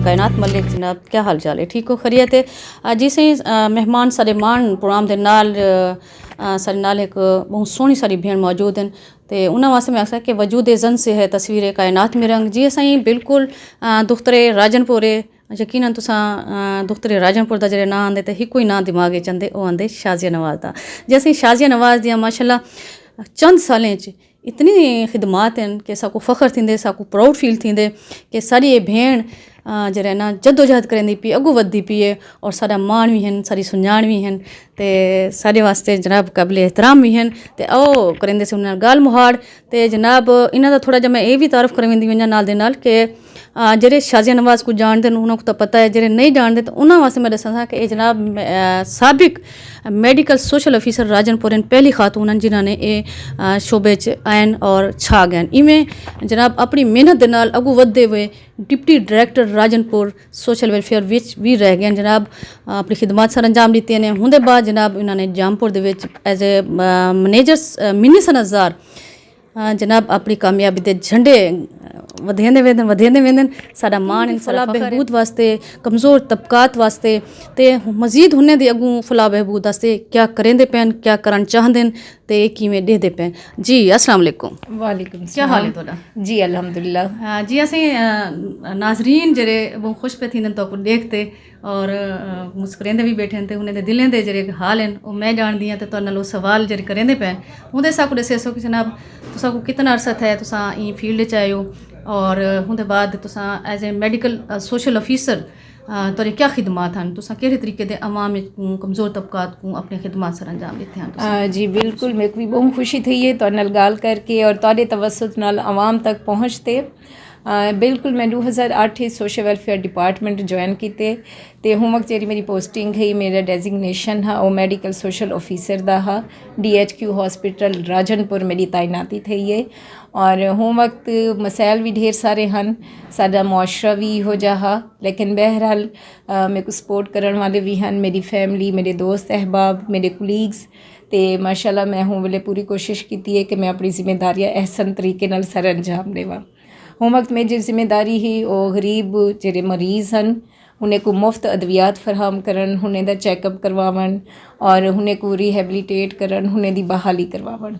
कायनात मलिक जनाब, क्या हाल चाल है? ठीक हो, खैरियत है जी? सही मेहमान सारे मान प्रोग्राम के नाल सारे नाल एक बहुत सोहनी सारी भेण मौजूद हैं ते उन्होंने वास्ते मैं आखा कि वजूद जन से है तस्वीर कायनात में रंग जी। असाई बिल्कुल दुख्तरे राजनपुर यकीनन तुसां दुख्तरे राजनपुर का जो नाँ आंदे तो एक ही नाँ दिमाग च आंदे, वो आंदे शाजिया नवाज़ का। जे असीं शाजिया नवाज़ दियां माशाअल्लाह चंद सालें च इतनी खिदमात हैं कि साकू फ़ख्र थींदे, साकू प्राउड फील थींदे कि सारी ये भेण जरा ना जद्दोजहद करेंदी पी, अगू वधदी पी है और सारा मान भी हैं, सारी सुञाण भी हैं ते सारे वास्ते जनाब काबिल एहतराम भी हैं। ते आओ करेंदे से उन्हें गाल मुहाड़ ते जनाब इन्हां दा थोड़ा जिहा मैं ये भी तारफ़ कर वेंदी वञा नाल दे नाल कि जेह्ड़े शाजिया नवाज़ को जानते हैं उन्होंने तो पता है, जेह्ड़े नहीं जानते तो उन्होंने वास्ते मैं दसां कि जनाब साबिक मेडिकल सोशल ऑफिसर राजनपुर पहली खातून हैं जिन्होंने ये शोबे च आयन और छा गए। इवें जनाब अपनी मेहनत के नाल अगू वधदे हुए deputy director Rajanpur social welfare विच भी रह गए जनाब, अपनी खिदमत सर अंजाम दिते ने। उनके बाद जनाब इन्होंने जामपुर दे विच एज ए मैनेजर मिनी सनज़ार जनाब अपनी कामयाबी के झंडे वधेंदे वेंदे साडा मान फलाह बहबूद वास्ते, कमज़ोर तबकात वास्ते ते मज़ीद हुन्ने दे अगू फलाह बहबूद वास्ते क्या करेंदे पैन, क्या करन चाहते हैं ते किवें देदे पैन जी। अस्सलाम वालेकुम। वालेकुम क्या हाल है तुहाडा? जी अल्हम्दुलिल्लाह जी। असें नाजरीन जेरे बहुत खुश पे थींदे तो देखते और मुस्करेंदे भी बैठे ते उन्हें दिलें दे जेरे हाल हैं वो मैं जानदी हाँ ते तुहाडे नाल सवाल जेरे करेंदे पैन उहदे साकू दस्सो कि जनाब तुसा को कितना अरसा है तुसा ई फील्ड च आए हो और उहदे बाद तुसा as a medical social officer तुहाडी क्या खिदमात हैं, तुसा किहड़े तरीके दे अवाम को कमज़ोर तबकात को अपनी खिदमत सर अंजाम दिते हैं? जी बिल्कुल, मेरे को भी बहुत खुशी थी है तुहाडे नाल गाल करके और तुहाडे तवसुत नाल अवाम तक पहुँचते। बिल्कुल मैं 2008 सोशल वेलफेयर डिपार्टमेंट ज्वाइन किते ते हुन वक्त जी मेरी पोस्टिंग है, मेरा डेजिग्नेशन हा वो मेडिकल सोशल ऑफिसर दा हा। DHQ हॉस्पिटल राजनपुर मेरी तैनाती थी है और हुन वक्त मसाइल भी ढेर सारे हैं, साडा मुआशरा भी हो जहा, लेकिन बहरहाल मेरे को सपोर्ट करने वाले भी हैं, मेरी फैमिली, मेरे दोस्त अहबाब, मेरे कुलीग्स ते माशाल्लाह मैं हूँ वेले पूरी कोशिश की है कि मैं अपनी जिम्मेदारियाँ अहसन तरीके नाल सर अंजाम देवां। हुन वक्त मेरी जिम्मेदारी ही वो गरीब जेरे मरीज़ हैं उन्हें को मुफ्त अद्वियात फराहम करन, उन्हें दा चैकअप करवावन और उन्हें को रिहेबिलिटेट करन, उन्हें दी बहाली करवावन।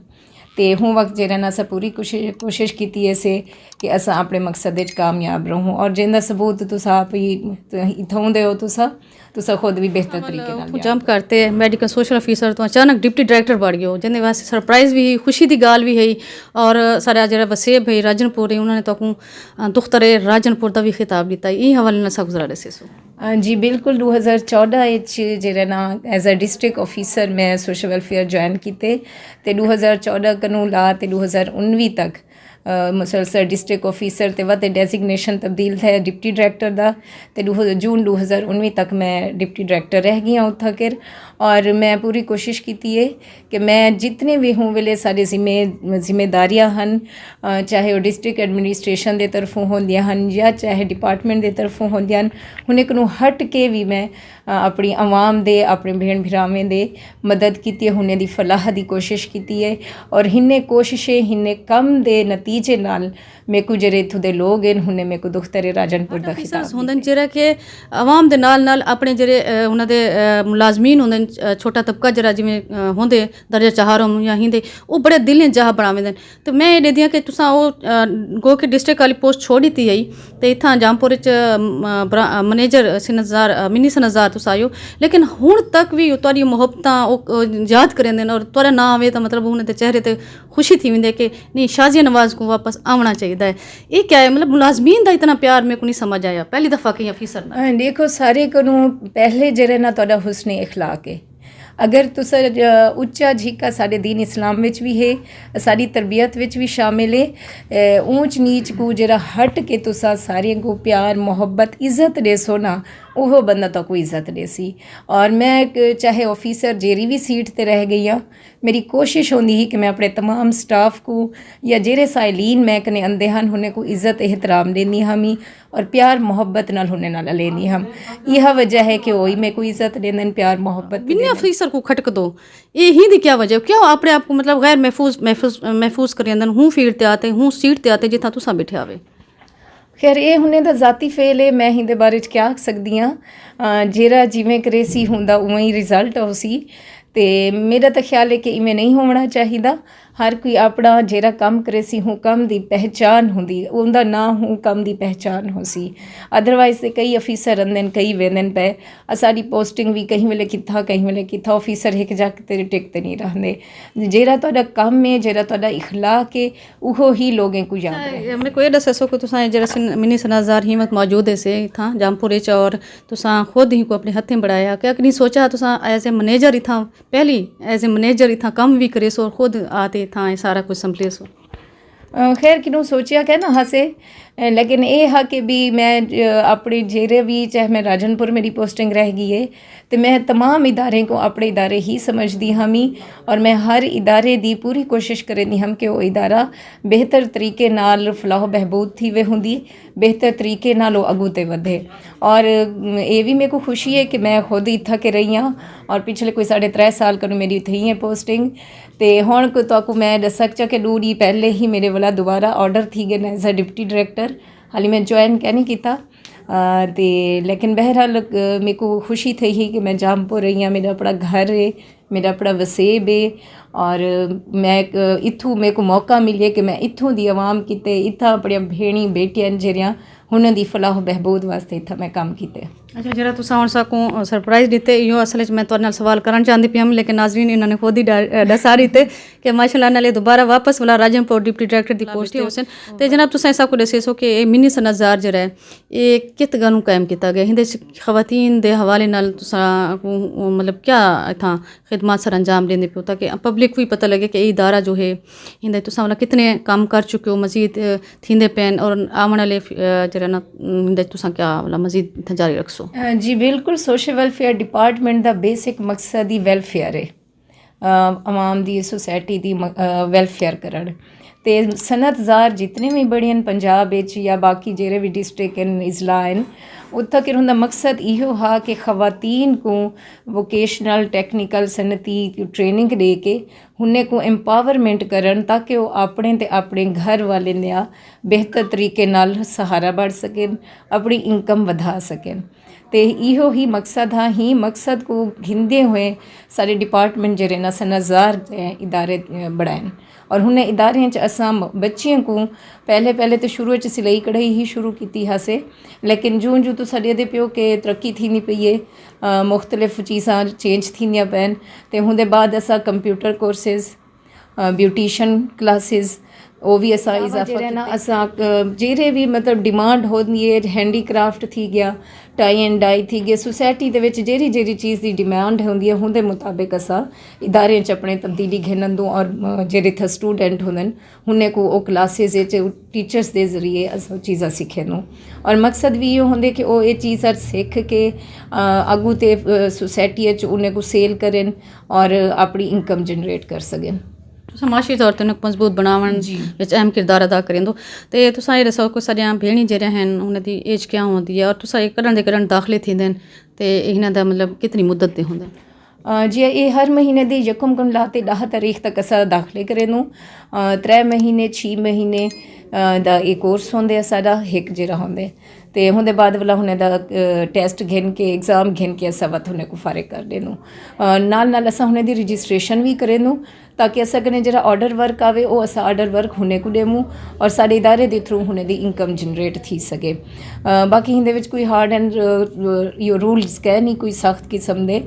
ते हुन वक्त जेरा ना असां पूरी कोशिश की है से कि असां अपने मकसद कामयाब रहूं और जिंदा सबूत तुसा आप ही इत्थों दे हो, तुसा खुद भी बेहतर तरीके नाल जंप करते मेडिकल सोशल ऑफिसर तो अचानक डिप्टी डायरैक्टर बढ़ गए जिन्हें वास्ते सरप्राइज़ भी खुशी की गाल भी है और सारा जरा वसेब है राजनपुर है उन्होंने तो दुख्तरे राजनपुर का भी खिताब दिता है। हवाले ना सा गुजरा रहे सो जी बिल्कुल 2014 जरा ना एज अ डिस्ट्रिक्ट ऑफिसर मैं सोशल वेलफेयर ज्वाइन किते ते 2014 कनू ला ते 2019 तक मुसलसल डिस्ट्रिक्ट ऑफिसर ते वह डेजिग्नेशन तब्दील थे डिप्टी डायरैक्टर दा ते जून 2019 तक मैं डिप्टी डायरैक्टर रह गई हूँ उत्थां और मैं पूरी कोशिश की है कि मैं जितने भी हूँ वेले सारे जिम्मेदारियाँ हैं चाहे वो डिस्ट्रिक्ट एडमिनिस्ट्रेशन के तरफों होंदियां हैं या चाहे डिपार्टमेंट के तरफों होंदियां उन्हें को हट के भी मैं अपनी आवाम दे अपने भेण भिरावें दे मदद की है, उन्हें दी फलाह की कोशिश की है और हिन्ने कोशिशें हिन्ने कम दे नतीजे नाल मेरे को जेरे इत्थों दे लोग हैं उन्हें मेरे को दुख्तरे राजनपुर का खिताब होंदे जेरा कि आवाम दे नाल अपने जेरे उन्हां दे मुलाजमीन होंदे छोटा तबका जरा जिवें होंदे दर्जा चाहरों या हिंदे वो बड़े दिलें चाह बनावेंदे तो मैं ये देदियां कि तुसां वो गो के डिस्ट्रिक्ट वाली पोस्ट छोड़ दी आई तो इत्थां जामपुर च मैनेजर सनज़ार मिनी सनज़ार तुस आयो लेकिन हुण तक भी तुहाडी मुहब्बतां याद करेंदे और तुहाडा नाम आवे तो मतलब उन्हें चेहरे ते खुशी थी वेंदी कि नहीं शाजिया नवाज़ को वापस आना चाहिए है। ये क्या है मतलब मुलाजमीन का इतना प्यार मेरे को नहीं समझ आया पहली दफ़ा कहीं ऑफिसर ना देखो सारे को पहले जरा ना तुहाडा हुस्न इखलाक है अगर तुस उच्चा झीका साढ़े दीन इस्लाम विच भी है साड़ी तरबियत विच भी शामिल है ऊंच नीच को जरा हट के तुसा सारे को प्यार मोहब्बत इज़्ज़त देसो ना वो बंदा तो कोई इज़्ज़त देसी और मैं चाहे ऑफिसर जेरी भी सीट ते रह गई हाँ मेरी कोशिश होंदी ही कि मैं अपने तमाम स्टाफ को या जेरे साइलीन मैं कने अंदे हैं उन्हें को इज़्ज़त एहतराम देनी हमी और प्यार मोहब्बत नाल होने नाल लेनी हम यह वजह है कि वही मैं कोई इज़्ज़त देन प्यार मोहब्बत बिन्नी ऑफिसर को खटक दो ये ही दी क्या वजह क्यों अपने आप को मतलब गैर महफूज करें हूँ फील्ड ते आते हूँ सीट ते आते जितना तुसा बैठे आवे ਖੈਰ ਇਹ ਹੁਣੇ ਦਾ ਜ਼ਾਤੀ ਫੇਲ ਹੈ, ਮੈਂ ਇਹਦੇ ਬਾਰੇ 'ਚ ਕੀ ਆਖ ਸਕਦੀ ਹਾਂ। ਜਿਹੜਾ ਜਿਵੇਂ ਕਰੇ ਸੀ ਹੁੰਦਾ ਉਵੇਂ ਹੀ ਰਿਜ਼ਲਟ ਉਹ ਸੀ। ਤੇ ਮੇਰਾ ਤਾਂ ਖਿਆਲ ਹੈ ਕਿ ਇਵੇਂ ਨਹੀਂ ਹੋਣਾ ਚਾਹੀਦਾ। ਹਰ ਕੋਈ ਆਪਣਾ ਜਿਹੜਾ ਕੰਮ ਕਰੇ ਸੀ ਹੂੰ ਕੰਮ ਦੀ ਪਹਿਚਾਨ ਹੁੰਦੀ, ਉਹਦਾ ਨਾਂ ਹੂੰ ਕੰਮ ਦੀ ਪਹਿਚਾਨ ਹੋ ਸੀ। ਅਦਰਵਾਈਜ਼ ਤੇ ਕਈ ਅਫੀਸਰ ਰਹਿੰਦੇ ਨੇ, ਕਈ ਵੇਂਦਨ ਪਏ ਸਾਡੀ ਪੋਸਟਿੰਗ ਵੀ ਕਈ ਵੇਲੇ ਕਿੱਥਾ ਅਫੀਸਰ ਇੱਕ ਜਾ ਕੇ ਤੇਰੇ ਟਿਕ ਤੇ ਨਹੀਂ ਰਹਿੰਦੇ। ਜਿਹੜਾ ਤੁਹਾਡਾ ਕੰਮ ਹੈ, ਜਿਹੜਾ ਤੁਹਾਡਾ इखलाक है, वो ही लोगों को याद है। मेरे को ये दसो कि तुसा जरा मिनी सनाजार हिम्मत मौजूद है से था जामपुर और तुसा खुद ही को अपने हथें बढ़ाया, क्या नहीं सोचा तुसा एज ए मैनेजर ही था, पहली एज ए मैनेजर ही था कम भी करे सो और खुद आते था सारा कुछ संभले सो। खैर कि सोचिया क्या ना हसे, लेकिन ये है कि भी मैं अपने जेरे भी चाहे मैं राजनपुर मेरी पोस्टिंग रह गई है तो मैं तमाम इदारे को अपने इदारे ही समझदी हमी और मैं हर इदारे दी पूरी कोशिश करेंदी हम कि वो इदारा बेहतर तरीके नाल फलाह बहबूद थी वे होंदी, बेहतर तरीके नाल वो अगू ते वधे। और ये भी मेरे को खुशी है कि मैं खुद ही इत्था के रही हाँ और पिछले कोई 3.5 साल करूँ मेरी इत्थे ही है पोस्टिंग। तो हुण को मैं दस सकचा कि 2 डी पहले ही मेरे वाला दोबारा ऑर्डर थी गए एज अ डिप्टी डायरैक्टर, हाली मैं ज्वाइन क्या नहीं किया। तो लेकिन बहरहाल मेरे को खुशी थी ही कि मैं जामपुर रही हाँ, मेरा अपना घर है, मेरा अपना वसेब है और मैं इत्थों मेरे को मौका मिले कि मैं इत्थों दी आवाम किते, इत्था अपनी भेणी बेटियां जेरियां हुन दी फलाह बहबूद वास्ते इत्था मैं काम किते। अच्छा जरा तुसा हुण साकू सरप्राइज़ दिते, इहो असल में तुहाडे नाल सवाल करन चाहंदी पई हम, लेकिन नाज़रीन इन्होंने खुद ही दसा दिते कि माशाअल्लाह नाले दोबारा वापस वाला राजनपुर डिप्टी डायरैक्टर दी पोस्ट ही होसन। ते जनाब तुसा सब को दसे सो कि ये मिनी सनाजार जरा है ये कित गल्लों कायम किया गया, हिंदे खवातीन दे हवाले नाल तुसा मतलब क्या इत्थां खिदमत सर अंजाम देंदे पियो ताकि पब्लिक को भी पता लगे कि ये इदारा जो है हिंदे तुसा मतलब कितने काम कर चुके हो, मजीद थींदे पैन और आने वाले जरा ना हिंदे तुसा क्या मतलब मजीद जारी रखसो। जी बिल्कुल, सोशल वेलफेयर डिपार्टमेंट का बेसिक मकसद ही वेलफेयर है, आवाम दी सोसाइटी दी वेलफेयर करन। ते सनतजार जितने भी बड़े हैं पंजाब या बाकी जेरे भी डिस्ट्रिक्ट इजला हैं उत्था कि उनका मकसद इहो हा कि खवातीन को वोकेशनल टैक्नीकल सनती ट्रेनिंग दे के उन्हें को एम्पावरमेंट करन ताकि वो अपने ते अपने घर वाले ने बेहतर तरीके नाल सहारा बढ़ सकें, अपनी इनकम बढ़ा सकें। तो इहो ही मकसद हाँ, ही मकसद को घिंदे हुए सारे डिपार्टमेंट जरे ना सनजार इदारे बढ़ाएं और हुन इदारे असां बच्चियों को पहले तो शुरू सिलाई कढ़ाई ही शुरू की हासे, लेकिन जूं जूं तो सॾे दे पियो कि तरक्की थी पई है, मुख्तलिफ़ चीज़ां चेंज थींदियां पैन। तो हुंदे बाद असां कंप्यूटर कोर्सिस, ब्यूटिशन क्लासिस वो भी असां इजाफा ना असां जेरे भी मतलब डिमांड होंदी है, हैंडीक्राफ्ट थी गया, टाई एंड डाई थी गया, सोसाइटी दे विच जेरी जेरी चीज़ की डिमांड होंदी है हुंदे मुताबिक असां इदारे च अपने तब्दीली घेनंदू और जेरे थे स्टूडेंट होंदन हुने को वो क्लासिस टीचर्स के जरिए असां चीज़ां सिखेनू और मकसद भी ये होंदे कि वो ये चीज़ां सीख के अगू ते सोसाइटी उन्हें को सेल करें और अपनी इनकम जनरेट कर सकें। माशी तौर ते मजबूत बनावन विच अहम किरदार अदा करेंदो। तो तुसा ये दसो कि सारियां भेणी जेरियां हैं उन्हां दी एज क्या होंदी है और तुसा कॾहिं दे कॾहिं दाखिले थींदे आहिनि ते इन्हां दा मतलब कितनी मुद्दत ते हुंदा? जी ये हर महीने दी यकम कुन लाते 10 तारीख तक असा दाखिले करेनू, 3 महीने 6 महीने दा एक कोर्स होंदे साडा एक जेरा होंदे ते हुंदे बाद वाला हुने दा टेस्ट घिन के एग्जाम घिन के असा वत हुने को फारिग कर देनू, नाल नाल असा हुने दी रजिस्ट्रेशन भी करेनू ताकि असा कने जरा ऑर्डर वर्क आवे वो असा ऑर्डर वर्क हुने को देमू और साडे इदारे दे थ्रू हुने दी इनकम जनरेट थी सके। बाकी हिंदे विच कोई हार्ड एंड यो रूल्स कह नहीं कोई सख्त किस्म दे,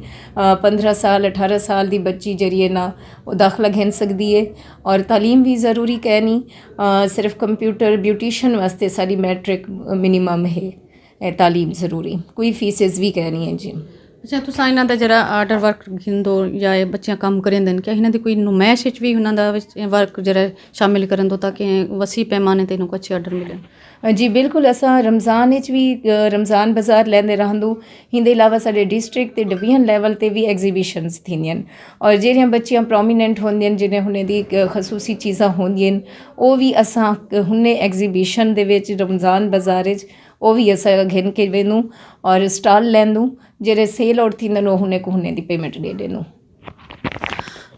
15 साल 18 साल दी बच्ची जरिए ना वो दाखला घिन सकदी है और तालीम भी ज़रूरी कह नहीं, सिर्फ कंप्यूटर ब्यूटिशन वास्ते सारी मैट्रिक मिनिमम है तालीम ज़रूरी, कोई फीसेस भी कह नहीं है जी। अच्छा तुसा इन्हां दा जरा आर्डर वर्क घिंदो या बच्चियां कम करेंदे न, क्या इन्हां दी कोई नुमाइश विच भी उन्हां दा वर्क जरा शामिल करन दो ताकि वसी पैमाने ते इन्हां को अच्छे आर्डर मिलन? जी बिल्कुल, असां रमज़ान भी रमज़ान बाज़ार लैंदे रहंदू, हिंदे अलावा साडे डिस्ट्रिक्ट ते डिवीजन लेवल ते भी एग्जीबिशन्स थींदियां और जेरियां बच्चियां प्रोमीनेंट होंदियां जिन्हें हुने दी खसूसी चीज़ां होंदियां वो भी असां हुने एग्जीबिशन दे विच रमज़ान बाज़ार वो भी असां घिन के वेंदू और स्टॉल लैंदू जेरे सेल आउट थींदन हुने को हुने दी पेमेंट दे देनू।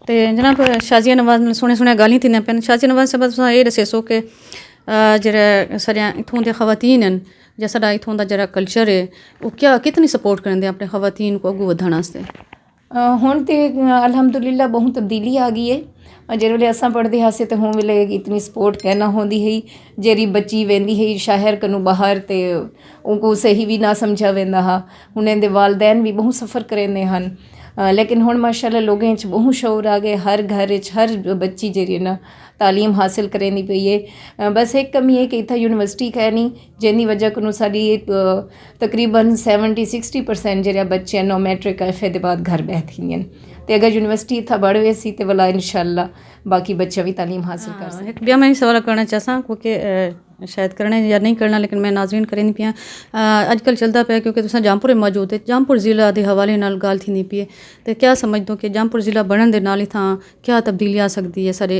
तो जनाब शाजिया नवाज़ सोने गालियां थी पैन, शाजिया नवाज़ साहब तुसां ये दसे सो कि ਜਿਹੜਾ ਸਾਰਿਆਂ ਇੱਥੋਂ ਦੇ ਖਵਾਤੀਨ ਹਨ ਜਾਂ ਸਾਡਾ ਇੱਥੋਂ ਦਾ ਜਿਹੜਾ ਕਲਚਰ ਹੈ ਉਹ ਕਿਤਨੀ ਸਪੋਰਟ ਕਰਦੇ ਆਪਣੇ ਖਵਾਤੀਨ को ਅੱਗੇ ਵਧਾਉਣ ਵਾਸਤੇ ਹੁਣ ਤੇ ਅਲਹਮਦੁਲਿਲਾ ਬਹੁਤ ਤਬਦੀਲੀ ਆ ਗਈ ਹੈ ਜਿਹੜੇ ਵੇਲੇ ਅਸਾਂ ਪੜ੍ਹਦੇ ਹਾਸੇ ਤੇ ਹੁਣ ਵੇਲੇ ਇਤਨੀ ਸਪੋਰਟ ਕਹਿਣਾ ਹੁੰਦੀ ਹੈ ਜਿਹੜੀ ਬੱਚੀ ਵਹਿੰਦੀ ਹੈ ਸ਼ਹਿਰ ਕਨੂੰ ਬਾਹਰ ਤੇ ਉਹ ਸਹੀ ਵੀ ਨਾ ਸਮਝਾ ਵਹਿੰਦਾ ਹਾਂ ਹੁਣ ਇਹਦੇ ਵਾਲਦੈਨ ਵੀ ਬਹੁਤ ਸਫਰ ਕਰਦੇ ਹਨ लेकिन हुण माशाअल्लाह लोगों च बहुत शौर आ गए हर घर हर बच्ची जी ना तालीम हासिल करेंदी पई है बस एक कमी है कि इतना यूनिवर्सिटी है नहीं जिंदी वजह को साड़ी तकरीबन 70-60% जो बच्चे नो मैट्रिक एफ ए बाद घर बैठी हैं तो अगर यूनिवर्सिटी इतना बढ़ वैसी तो वाला इंशाअल्लाह बाकी बच्चे भी तालीम हासिल कर सकते। एक बिया मैं सवाल करना चाहता क्योंकि शायद करना या नहीं करना लेकिन मैं नाज़रीन करें पिया अजकल चलता पाया क्योंकि तुसां जामपुर मौजूद है जामपुर ज़िला के हवाले नाल गाल थी नहीं पी है तो क्या समझ दो कि जामपुर ज़िला बनने के नाल इत्थां क्या तब्दीली आ सकती है सारे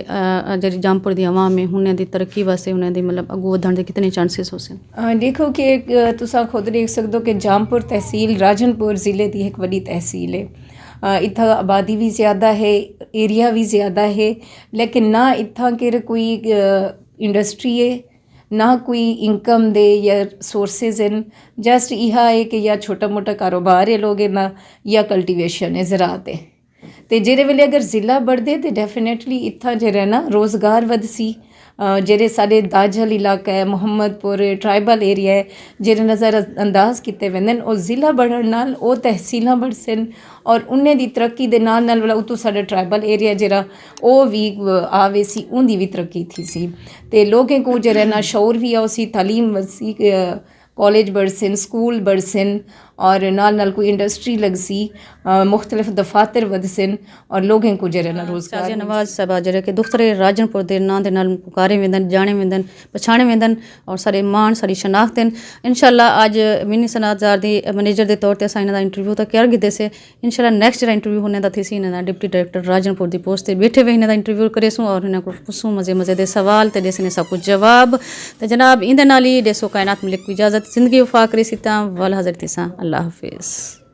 जी जामपुर की आवाम में हुण दी तरक्की वास्ते हुण दी मतलब अगू वधण के कितने चांसेस हो सन देखो कि तुसां खुद देख सकते हो कि जामपुर तहसील राजनपुर ज़िले की एक बड़ी तहसील है इत्थां आबादी भी ज़्यादा है एरिया भी ज़्यादा है लेकिन ना इत्थां के कोई इंडस्ट्री है ना कोई इनकम दे या सोर्सेज हैं जस्ट यह है कि या छोटा मोटा कारोबार है लोग ना या कल्टीवेशन है ज़रात है तो जेरे वेले अगर ज़िला बढ़दे तो डेफिनेटली इत्थां जेह्ड़ा ना रोज़गार वधसी जेह्ड़े साढ़े दाजल इलाका है मुहम्मदपुर ट्राइबल एरिया है जेह्ड़े नज़र अंदाज किए वेंदे न ओह ज़िला बढ़न नाल ओह तहसीलां बढ़सन और उन्हें दी तरक्की दे नाल नाल वाला उतों साढ़ा ट्राइबल एरिया जेह्ड़ा ओह भी आवे सी उंदी भी तरक्की थी सी ते लोगों को जेह्ड़ा ना शौर भी आओ सी तालीम वसी कॉलेज बढ़सन स्कूल बढ़सन और नाल कोई इंडस्ट्री लगसी मुख्तलिफ दफातर वधसन और लोगों को जरा ना रोज़गार शाजिया नवाज़ साहबा जरा के दुख्तरे राजनपुर दे नां दे नाल पुकारे वेंदन जाने वेंदन पछाणे वेंदन और सारे मान सारी शनाख्त हैं इंशाल्लाह आज मिनी सनातजार दी मैनेजर के तौर पर असां इन्हां दा इंटरव्यू तक कर गिते से इंशाल्लाह नैक्सट जेह्ड़ा इंटरव्यू होने दा थी इन्हां दा डिप्टी डायरेक्टर राजनपुर की पोस्ट से बैठे हुए इन्हां दा इंटरव्यू करेसूँ और इन्हां को पुछूँ मज़े दे सवाल तो देसने सब कुछ जवाब तो जनाब इंदे नाल ही देसो कायनात मलिक को इजाज़त ज़िंदगी वफा करे सीता वाल हज़रत अल्लाह हाफिज़।